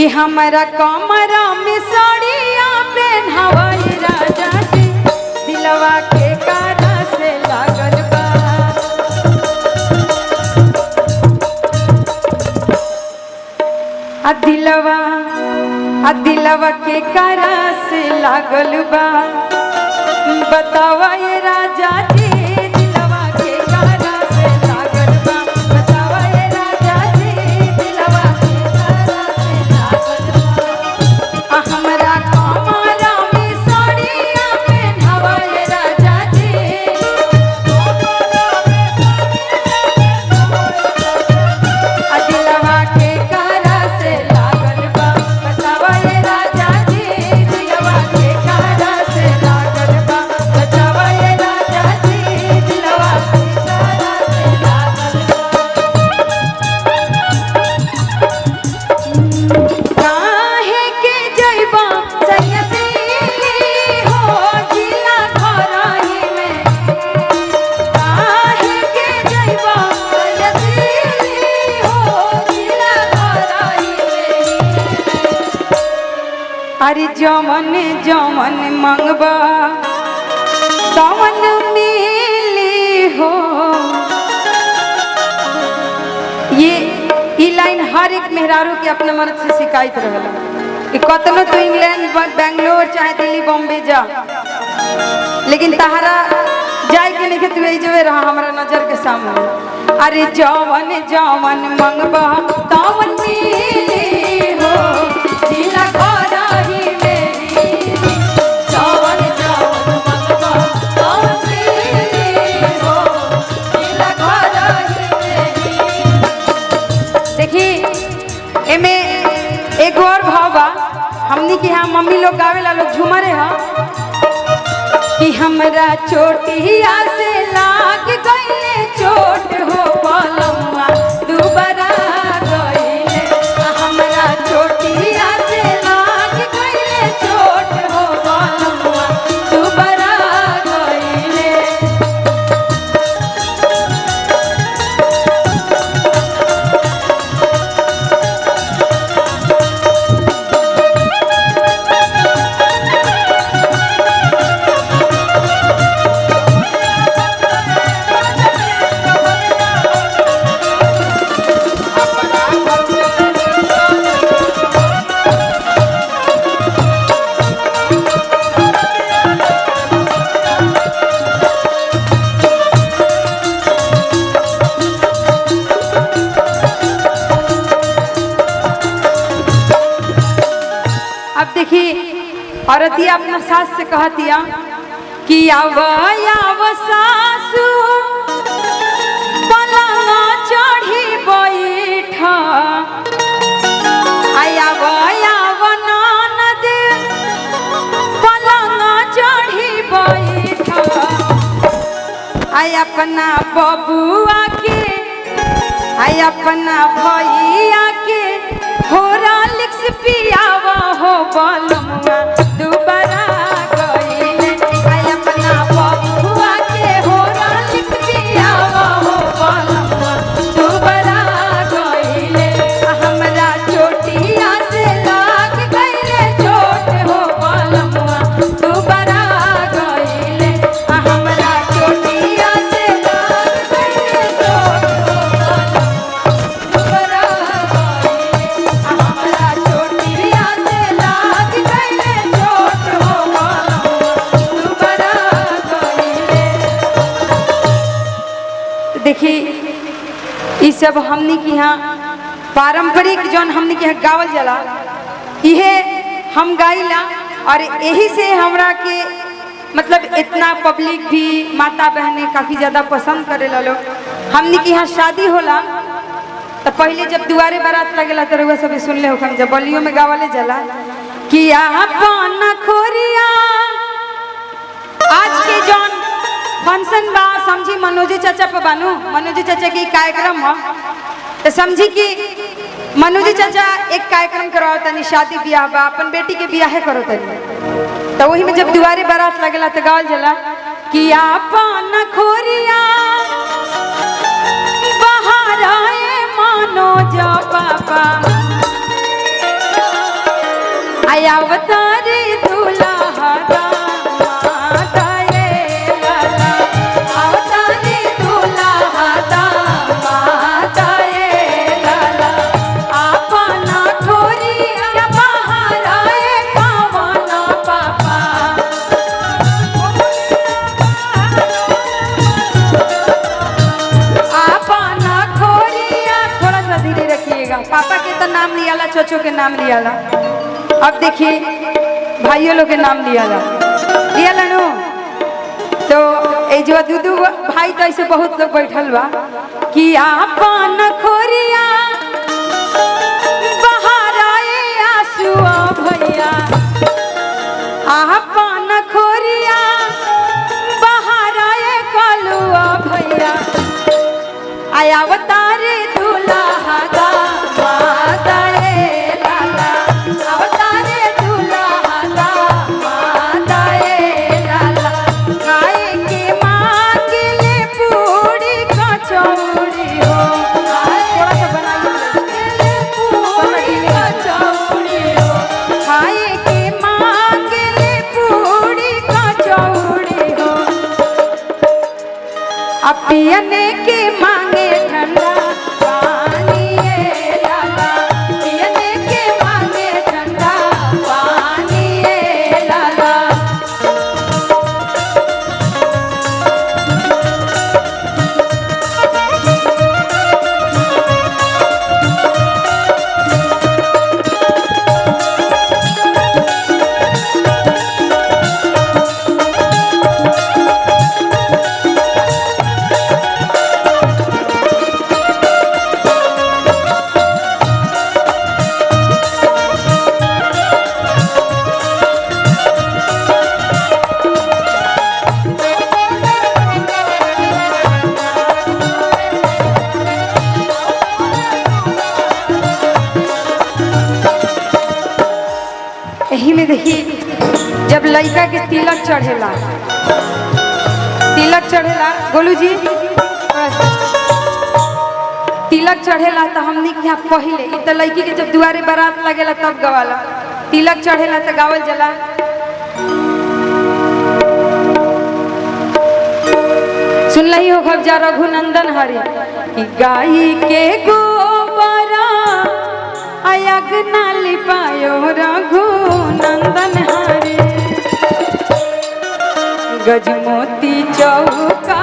कि हमारा कमरा में साड़िया पहनावई राजा जी दिलवा के कारा से लागल बा। आ दिलवा के कारा से लागल बा। बतावा ये राजा जी दिलवा के कारा से लागल बा। बतावा ये राजा जी दिलवा के कारा से लागल बा। हमरा कमरा में साड़िया पहनावा ये राजा जी आ दिलवा के कारा से लागल बा। बतावा ये राजा जी दिलवा के कारा से लागल बा। बतावा ये राजा जी दिलवा के कारा से लागल बा। काहे के जइबा सैयदी हो जिला घरही में। काहे के जइबा सैयदी हो जिला घरही में। अरे जवन जवन मंगबा तवन मिली हो। ये लाइन हर एक मेहरारू के अपने मर्द से शिकायत रहला कि कतनो तो इंग्लैंड बेंगलोर चाहे दिल्ली बॉम्बे जा लेकिन तहरा जाए के नहीं तू जबे रहा हमारा नजर के सामने। अरे जवन जवन मंगबा तवन मिली हो जिला घरही मेरी। जवन जवन मंगबा तवन मिली हो जिला घरही मेरी। देखी एमे एक और भाव बा हमनी के यहाँ मम्मी लोग गावेला लोग झूमरे हा कि हमरा चोटिया से लाग गईले चोट हो पलमुआ दुबारा गईले। हमरा चोटिया से लाग गईले चोट हो पलमुआ दुबारा गईले। अब देखिए औरतिया अपना सास से कहतिया कि आव सासू पलंगा चढ़ी बैठ। आव ननद पलंगा चढ़ी बैठ। अपना बबुआ के अपना भैया के हॉर्लिक्स पियावा हो बलमुआ दुबारा गईले। अपना बबुआ के हॉर्लिक्स पियावा हो बलमुआ दुबारा गईले। हमरा चोटिया से लाग गईले चोट हो बलमुआ दुबारा गईले। हमरा चोटिया से लाग गईले चोट हो बलमुआ दुबारा चोटिया से लाग गईले चोट हो दुबारा गईले। देखी ई सब हमनी के यहाँ पारंपरिक जौन हमनी के यहाँ गावल जाला इहे हम गाइला और यही से हमरा के मतलब इतना पब्लिक भी माता बहने काफी ज्यादा पसंद करेला लोग। हमनी के यहाँ शादी होला तो पहले जब दुआरे बारात लगेला तो रउआ सब सुन ले हो जब बलियों में गावले जाला कि आपन खोरिया। आज के जौन फंक्शन बा समझी मनोज चाचा पे बानू मनोज चाचा के कार्यक्रम हो तो समझी कि मनोज चाचा एक कार्यक्रम करवाओ तनी शादी ब्याह बा अपन बेटी के ब्याह करो तनी तो वही में जब दुआरे बारात लगेला तो गावल जाला कि आपन खोरिया बाहर आए मनोज बाबा बच्चों के नाम लिया ला। अब देखिए भाइयों लोग के नाम लिया ला नो। तो ये जो दूधू भाई तो ऐसे बहुत लोग बैठल बा कि आपन खोरिया बाहर आए आंसुआ भैया, आपन खोरिया बाहर आए कलुआ भैया, आया अवतारे दूल्हा दा माता रे लाला, अवतारे दूल्हा दा माता रे लाला, खाए के मांग ले पूरी कचौड़ी हो, थोड़ा सा बनाइए पूरी कचौड़ी हो, खाए के मांग ले पूरी कचौड़ी हो, अब पियने के मांगे ठंडा पानी ये लाला, पियने के मांगे ठंडा पानी ये लाला। यही में देखिए जब लड़का के तिलक चढ़ेला गोलू जी तिलक चढ़ेला तो हमने के यहाँ पहले इ तो लड़की के जब दुआरे बारात लगेला तब गवाला, तिलक चढ़ेला तो गावल जला। सुन लही हो खबजा रघुनंदन हरि कि गाई के गोबरा अयग नाली पायो रघुनंदन हरे, गजमोती चौका